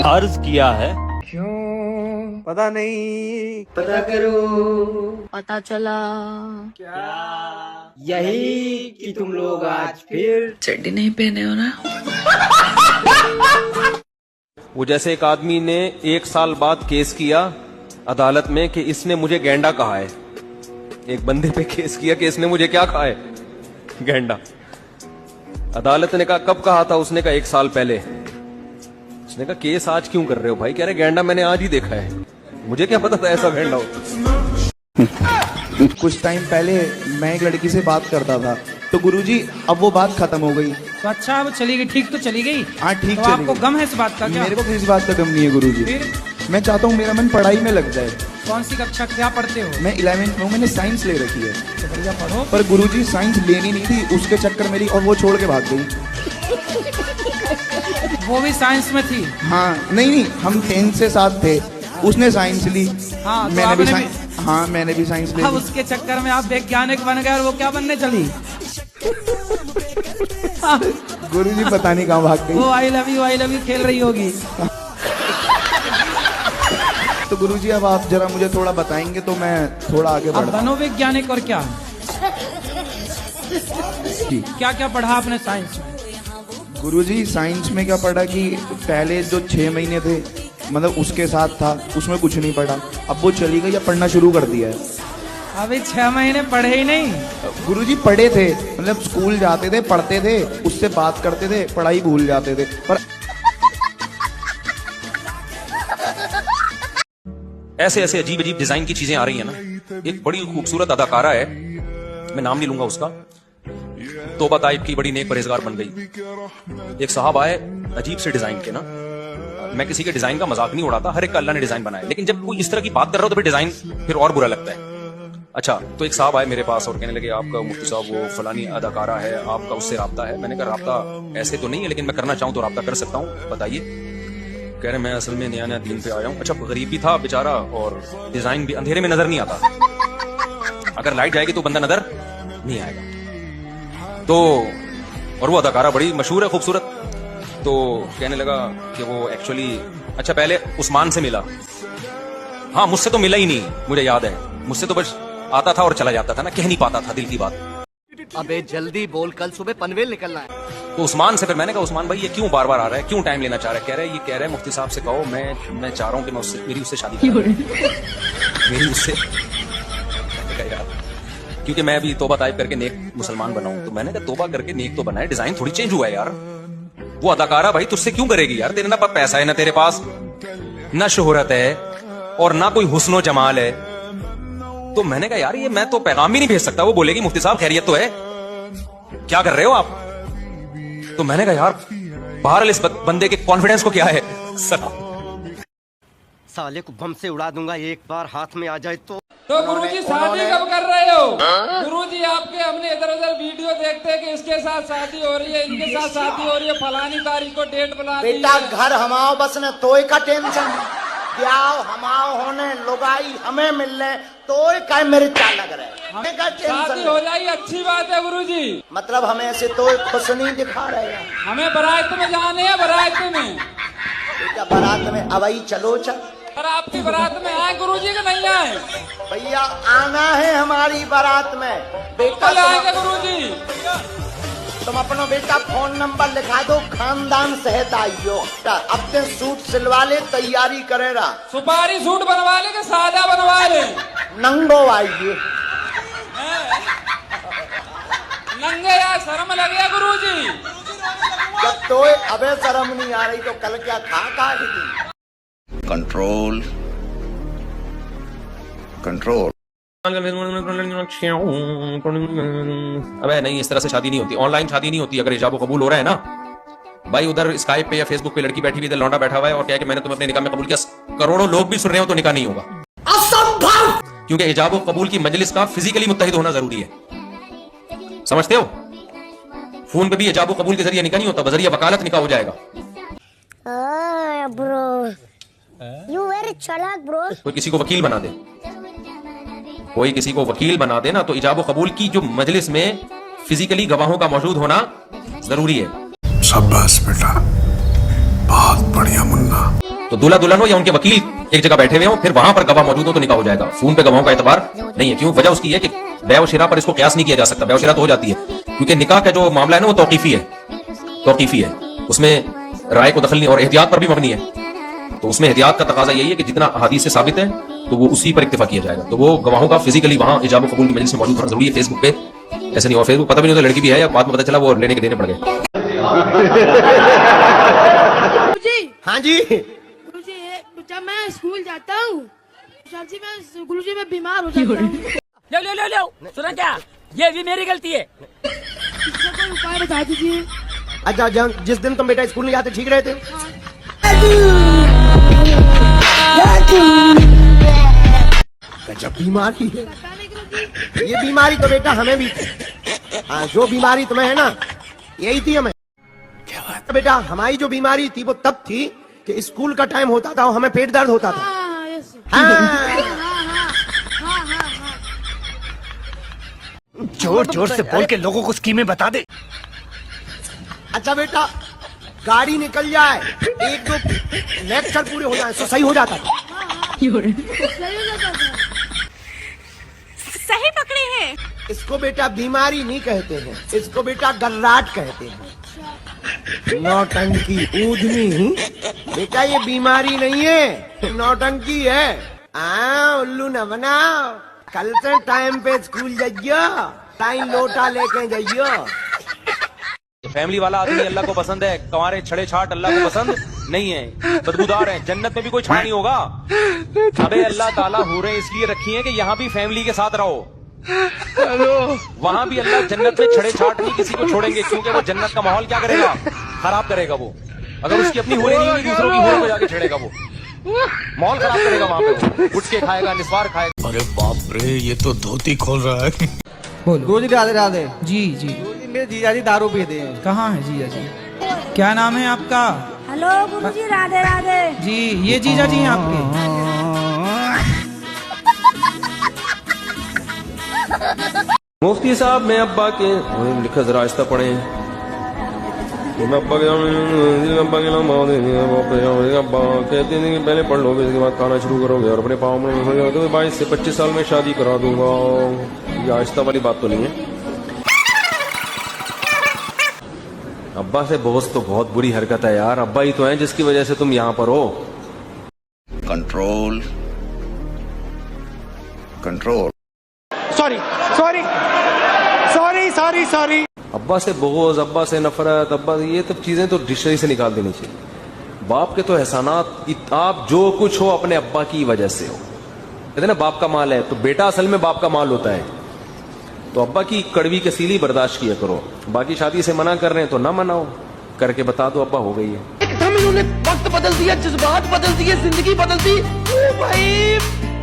अर्ज किया है। क्यों पता नहीं, पता करो, पता चला यही कि तुम लोग आज फिर चड्डी नहीं पहने हो ना। वो जैसे एक आदमी ने 1 साल बाद केस किया अदालत में कि इसने मुझे गेंडा कहा है। एक बंदे पे केस किया कि इसने मुझे क्या कहा है, गेंडा। अदालत ने कहा कब कहा था, उसने कहा 1 साल पहले। उसने कहा केस आज क्यों कर रहे हो भाई? कह रहे गेंडा मैंने आज ही देखा है, मुझे क्या पता था ऐसा गेंडा हो। कुछ टाइम पहले मैं एक लड़की से बात करता था, तो गुरुजी अब वो बात खत्म हो गई। तो अच्छा वो चली गई, ठीक तो चली गई। हाँ ठीक तो चली आपको गई। गम है इस बात का क्या? मेरे को किसी बात का गम नहीं है गुरुजी। फिर मैं चाहता हूँ मेरा मन पढ़ाई में लग जाए। कौन सी कक्षा क्या पढ़ते हो? मैं 11th में हूँ, मैंने साइंस ले रखी है। तो बढ़िया पढ़ो। पर गुरुजी साइंस लेनी नहीं थी, उसके चक्कर मेरी और वो छोड़ के भाग गई। वो भी साइंस में थी? हाँ नहीं, हम 10th से साथ थे। उसने साइंस ली, हाँ, तो मैंने भी आपने साइंस, हाँ मैंने भी साइंस ली। अब उसके चक्कर में आप वैज्ञानिक बन गए और वो क्या बनने चली? गुरुजी पता नहीं कहाँ भाग गई। वो आई लव यू खेल रही होगी। तो गुरुजी अब आप जरा मुझे थोड़ा बताएंगे तो मैं थोड़ा आगे अब बढ़ता। बनो वैज्ञानिक और क्या जी क्या क्या पढ़ा आपने साइंस में? गुरुजी साइंस में क्या पढ़ा कि पहले जो 6 महीने थे, मतलब उसके साथ था, उसमें कुछ नहीं पढ़ा। अब वो चली गई, अब पढ़ना शुरू कर दिया है। अभी 6 महीने पढ़े ही नहीं? गुरुजी पढ़े थे, मतलब स्कूल जाते थे, पढ़ते थे, उससे बात करते थे, पढ़ाई भूल जाते थे। पर ऐसे ऐसे अजीब अजीब डिजाइन की चीजें आ रही है ना। एक बड़ी खूबसूरत अदाकारा है, मैं नाम नहीं लूंगा उसका, तोबा ताइब की बड़ी नेक परहेजगार बन गई। एक साहब आए अजीब से डिजाइन के ना, मैं किसी के डिजाइन का मजाक नहीं उड़ाता, हर एक का अल्लाह ने डिजाइन बनाया, लेकिन जब कोई इस तरह की बात कर रहा हो तो फिर डिजाइन फिर और बुरा लगता है। अच्छा, तो एक साहब आए मेरे पास और कहने लगे आपका मुफ्ती साहब वो फलानी अदाकारा है, आपका उससे राब्ता है। मैंने कहा राब्ता ऐसे तो नहीं है, लेकिन मैं करना चाहूँ तो राब्ता कर सकता हूँ, बताइए। कह रहे मैं असल में नया नया दीन पे आया हूँ। अच्छा, गरीब भी था बेचारा और डिजाइन भी अंधेरे में नजर नहीं आता, अगर लाइट जाएगी तो बंदा नजर नहीं आएगा। तो और वो अदाकारा बड़ी मशहूर है, खूबसूरत। तो कहने लगा कि वो एक्चुअली अच्छा पहले उस्मान से मिला। हाँ, मुझसे तो मिला ही नहीं, मुझे याद है, मुझसे तो बस आता था और चला जाता था ना, कह नहीं पाता था दिल की बात। अबे जल्दी बोल, कल सुबह पनवेल निकलना है। तो उस्मान से फिर मैंने कहा उस्मान भाई ये क्यों बार बार आ रहा है, क्यों टाइम लेना चाह रहा है? कह रहा है मुफ्ती साहब से कहो मैं चाह रहा हूँ कि मैं उससे मेरी उससे शादी करूं। मेरी उससे यार, क्योंकि मैं भी तोबा ताइब करके नेक मुसलमान बना हूं। तो मैंने कहा तोबा करके नेक तो बनाए, डिजाइन थोड़ी चेंज हुआ है यार। वो अदाकारा भाई तुझसे क्यों करेगी यार? तेरे ना पैसा है, ना तेरे पास ना शोहरत है और ना कोई हुस्नो जमाल है। तो मैंने कहा यार ये मैं तो पैगाम भी नहीं भेज सकता। वो बोलेगी मुफ्ती साहब खैरियत तो है, क्या कर रहे हो आप? तो मैंने कहा यार बहरहाल इस बंदे के कॉन्फिडेंस को क्या है सर। साले को बम से उड़ा दूंगा एक बार हाथ में आ जाए तो। गुरुजी शादी कब कर रहे हो? गुरुजी आपके हमने इधर उधर वीडियो देखते हैं कि इसके साथ शादी हो रही है, इनके साथ शादी हो रही है, फलानी तारीख को डेट बुला दी है। बेटा घर हमाओ बस न तोय का टेंशन, ब्याह हमाओ होने लुगाई हमें मिलने तोय का मेरे क्या लग रहा है? हमें का शादी टेंशन हो जाएगी, अच्छी बात है गुरुजी। मतलब हमें ऐसे तोय खुश नहीं दिखा रहे हैं। हमें बारात में जाने हैं, बारात में। बेटा बारात में अवई चलो चल। पर आपकी बारात में आए गुरुजी के नहीं आए? भैया आना है हमारी बारात में। बेटा कल आएंगे गुरुजी। तुम अपना बेटा फोन नंबर लिखा दो, खानदान सहित आइयो। अपने सूट सिलवा ले, तैयारी करेगा। सुपारी सूट बनवा ले कि सादा बनवा ले? नंगो आइए। नंगे यार शर्म लगे गुरुजी। जब तो अबे शर्म नहीं आ रही तो कल क्या खा दी? Control control. अबे नहीं, इस तरह से शादी नहीं होती, ऑनलाइन शादी नहीं होती। अगर इजाबो कबूल हो रहा है ना भाई, उधर स्काइप पे या फेसबुक पे लड़की बैठी हुई, इधर लौंडा बैठा हुआ है और क्या है कि मैंने तुम्हें अपने निकाह में कबूल किया, करोड़ों लोग भी सुन रहे हो तो निकाह नहीं होगा। असंभव! क्योंकि इजाबो कबूल की मजलिस का फिजिकली मुत्तहिद होना जरूरी है, समझते हो? फोन पे भी इजाबो कबूल के जरिए निकाह नहीं होता, बजरिया वकालत निकाह हो जाएगा। ब्रो यू वेरी चालाक ब्रो। कोई किसी को वकील बना दे, कोई किसी को वकील बना दे ना, तो इजाबो कबूल की जो मजलिस में फिजिकली गवाहों का मौजूद होना जरूरी है। शाबाश बेटा, बहुत बढ़िया मुन्ना। तो दूल्हा दुल्हन हो या उनके वकील एक जगह बैठे हुए हो, फिर वहां पर गवाह मौजूद हो तो निकाह हो जाएगा। फोन पे गवाहों का एतबार नहीं है। क्यों? वजह उसकी है कि बैव शिरा पर इसको कयास नहीं किया जा सकता। बैव शिरा तो हो जाती है, क्योंकि निकाह का जो मामला है ना वो तौकीफी है, उसमें राय को दखल नहीं और एहतियात पर भी मबनी है। तो उसमें एहतियात का तकाजा यही है कि जितना हदीस से साबित है तो वो उसी पर इत्तेफाक किया जाएगा। तो वो गवाहों का फिजिकली वहां इजाब कबूल की मजलिस में मौजूद होना जरूरी है। फेसबुक पे ऐसे नहीं, और फेसबुक पता भी नहीं होता लड़की भी है या बाद में पता चला वो लेने के देने पड़ गए। हाँ जी। गुरुजी जब मैं स्कूल जाता हूँ गुरुजी मैं बीमार हो जाता हूँ। लो सुना क्या? ये भी मेरी गलती है। इसका कोई उपाय बता दीजिए। अच्छा जिस दिन तुम बेटा स्कूल नहीं जाते ठीक रहते? गजब बीमारी है ये। बीमारी तो बेटा हमें भी हाँ, जो बीमारी तुम्हें है ना यही थी हमें। क्या बात बेटा, हमारी जो बीमारी थी वो तब थी कि स्कूल का टाइम होता था और हमें पेट दर्द होता था। जोर जोर से बोल के लोगों को स्कीमें बता दे। अच्छा बेटा गाड़ी निकल जाए, एक दो लेक्चर पूरे हो जाए तो सही हो जाता था। सही पकड़े हैं। इसको बेटा बीमारी नहीं कहते हैं, इसको बेटा गर्राट कहते हैं। नौटंकी ऊधनी बेटा ये बीमारी नहीं है, नौटंकी है। उल्लू न बनाओ, कल से टाइम पे स्कूल जाइयो, टाइम लोटा लेके जाइयो। फैमिली वाला आदमी अल्लाह को पसंद है, कवारे छड़े छाट अल्लाह को पसंद नहीं है, बदबूदार है। जन्नत में भी कोई छाड़ नहीं होगा। अबे अल्लाह ताला हूरें इसलिए रखी है कि यहाँ भी फैमिली के साथ रहो, वहां भी अल्लाह जन्नत में छड़े छाट नहीं किसी को छोड़ेंगे, क्योंकि वो जन्नत का माहौल क्या करेगा? खराब करेगा। वो अगर उसकी अपनी हूरें नहीं होगी दूसरों की हूरों को जाके छेड़ेगा, वो माहौल खराब करेगा वहां पे। वो गुटके खाएगा, निस्वार खाएगा। अरे बाप रे, ये तो धोती खोल रहा है। बोलो। गुरुजी राधे राधे। जी जी। मेरे जीजा जी दारू पीते हैं। कहाँ है जीजा जी? क्या नाम है आपका? हेलो गुरुजी राधे राधे। जी ये जीजा जी हैं आपके? मुफ्ती साहब मैं अब्बा के लिखा जरा आहिस्ता पढ़े। मैं अब्बा के अब्बा कहते हैं कि पहले पढ़ लोगे इसके बाद खाना शुरू करोगे और अपने पाँव में 22 से 25 साल में शादी करा दूंगा। ये आहिस्ता वाली बात तो नहीं है। अब्बा से बोझ तो बहुत बुरी हरकत है यार। अब्बा ही तो है जिसकी वजह से तुम यहाँ पर हो। Control control. सॉरी। अब्बा से बोझ, अब्बा से नफरत, अब्बा ये सब चीजें तो डिक्शनरी से निकाल देनी चाहिए। बाप के तो एहसानात, आप जो कुछ हो अपने अब्बा की वजह से हो। कहते ना बाप का माल है, तो बेटा असल में बाप का माल होता है। तो अब्बा की कड़वी कसीली बर्दाश्त किया करो। बाकी शादी से मना कर रहे हैं तो ना मनाओ, करके बता दो अब्बा हो गई है। एकदम इन्होंने वक्त बदल दिया, जज्बात बदल दिए, जिंदगी बदल दी। ओ भाई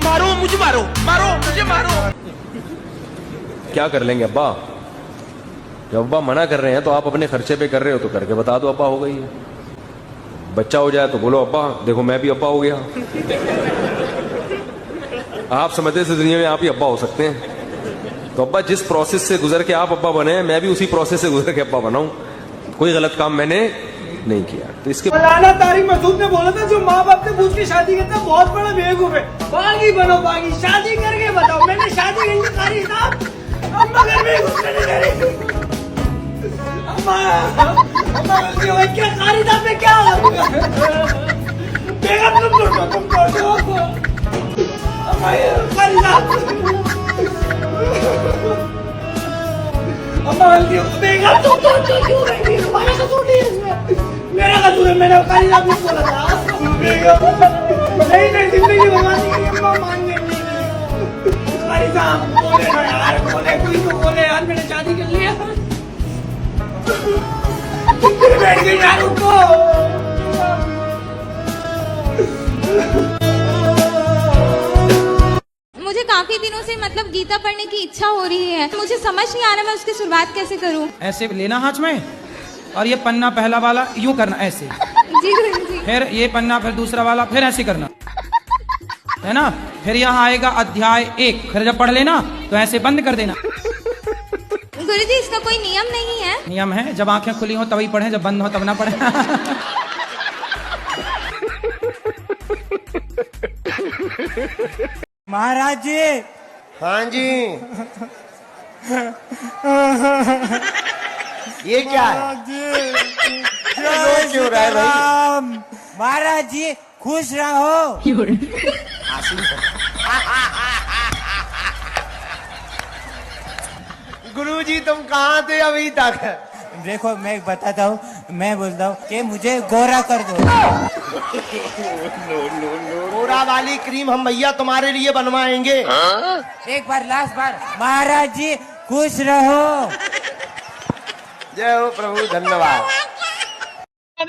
मारो मुझे, मुझे मारो। क्या कर लेंगे अब्बा? जब अब्बा मना कर रहे हैं तो आप अपने खर्चे पे कर रहे हो तो करके बता दो अब्बा हो गई है। बच्चा हो जाए तो बोलो अब्बा देखो मैं भी अब्बा हो गया। आप समझते से दुनिया में आप ही अब्बा हो सकते हैं। तो अब्बा जिस प्रोसेस से गुजर के आप अब्बा बने, मैं भी उसी प्रोसेस से गुजर के अब्बा बनाऊं। कोई गलत काम मैंने नहीं किया। तो इसके मौलाना तारिक मसूद ने बोला था जो माँ बाप से पूछ के शादी करता है बहुत बड़ा बेवकूफ है। बागी बनो बागी, शादी करके बताओ। मैंने शादी की कारी साहब, अम्मा घर में घुसने नहीं दे रही। अम्मा क्या कारी साहब में क्या होगा? बेगम तुम तो अम्मा कारी साहब, अम्मा गलती हो बेगम तुम तो क्यों नहीं? तुम्हारा कसूर नहीं है इसमें, मेरा कसूर है। मैंने कारी साहब ने बोला था बेगम नहीं जिंदगी बर्बाद नहीं। अम्मा मान गई। कारी साहब बोले ना यार, बोले कोई तो बोले यार मैंने शादी कर लिया। बैठ गई यार उनको। मुझे काफी दिनों से मतलब गीता पढ़ने की इच्छा हो रही है, मुझे समझ नहीं आ रहा मैं उसकी शुरुआत कैसे करूं। ऐसे लेना हाथ में और ये पन्ना पहला वाला यूं करना ऐसे। जी गुरुजी। फिर ये पन्ना, फिर दूसरा वाला, फिर ऐसे करना है ना। फिर यहाँ आएगा अध्याय 1, फिर जब पढ़ लेना तो ऐसे बंद कर देना। गुरुजी इसका कोई नियम नहीं है? नियम है, जब आंखें खुली हो तभी पढ़े, जब बंद हो तब ना पढ़े। महाराज जी। हाँ जी। ये क्या है? रो क्यों रहा है भाई? महाराज जी खुश रहो। गुरुजी तुम कहाँ थे अभी तक? देखो मैं बताता हूँ, मैं बोलता हूँ कि मुझे गोरा कर दो। गोरा वाली क्रीम हम भैया तुम्हारे लिए बनवाएंगे। एक बार लास्ट बार, महाराज जी खुश रहो। जय हो प्रभु, धन्यवाद।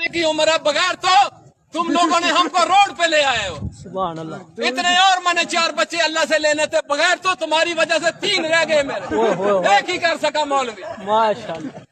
की उम्र है, बगैर तो तुम लोगों ने हमको रोड पे ले आए हो। सुभान अल्लाह। इतने और मैंने 4 बच्चे अल्लाह से लेने थे, बगैर तो तुम्हारी वजह से 3 रह गए मेरे। एक ही कर सका मौलवी। माशाल्लाह।